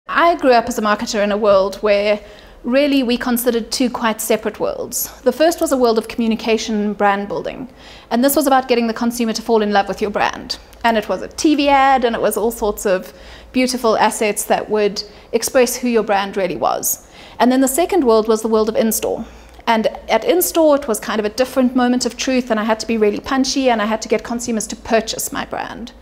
I grew up as a marketer in a world where really we considered two quite separate worlds. The first was a world of communication and brand building, and this was about getting the consumer to fall in love with your brand. And it was a TV ad, and it was all sorts of beautiful assets that would express who your brand really was. And then the second world was the world of in-store. And at in-store, it was kind of a different moment of truth, and I had to be really punchy, and I had to get consumers to purchase my brand.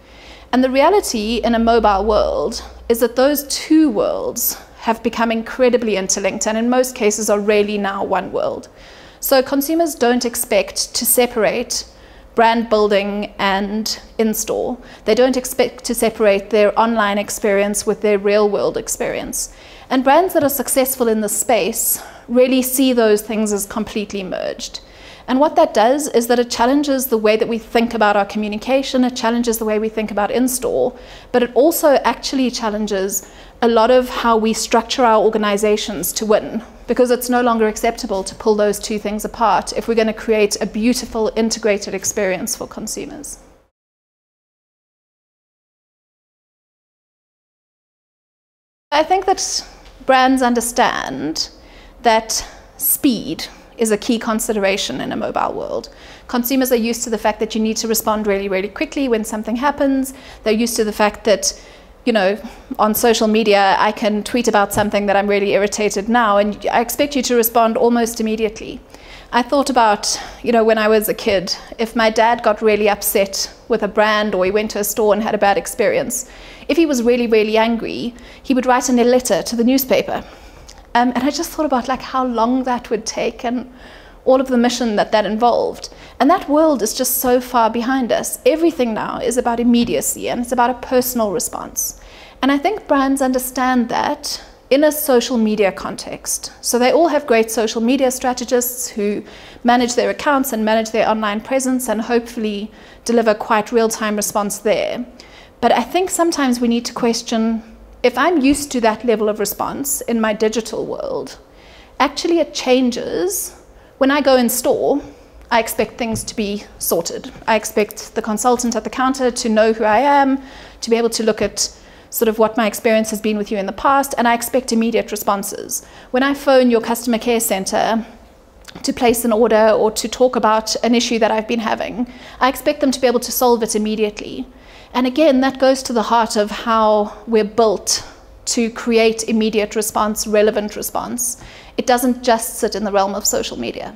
And the reality in a mobile world is that those two worlds have become incredibly interlinked, and in most cases are really now one world. So consumers don't expect to separate brand building and in-store. They don't expect to separate their online experience with their real world experience. And brands that are successful in this space really see those things as completely merged. And what that does is that it challenges the way that we think about our communication, it challenges the way we think about in-store, but it also actually challenges a lot of how we structure our organizations to win, because it's no longer acceptable to pull those two things apart if we're going to create a beautiful integrated experience for consumers. I think that brands understand that speed is a key consideration in a mobile world. Consumers are used to the fact that you need to respond really, really quickly when something happens. They're used to the fact that, you know, on social media, I can tweet about something that I'm really irritated now, and I expect you to respond almost immediately. I thought about, you know, when I was a kid, if my dad got really upset with a brand or he went to a store and had a bad experience, if he was really, really angry, he would write in a letter to the newspaper. And I just thought about like how long that would take and all of the mission that that involved. And that world is just so far behind us. Everything now is about immediacy, and it's about a personal response. And I think brands understand that in a social media context. So they all have great social media strategists who manage their accounts and manage their online presence and hopefully deliver quite real-time response there. But I think sometimes we need to question, if I'm used to that level of response in my digital world, actually it changes. When I go in store, I expect things to be sorted. I expect the consultant at the counter to know who I am, to be able to look at sort of what my experience has been with you in the past, and I expect immediate responses. When I phone your customer care center to place an order or to talk about an issue that I've been having, I expect them to be able to solve it immediately. And again, that goes to the heart of how we're built to create immediate response, relevant response. It doesn't just sit in the realm of social media.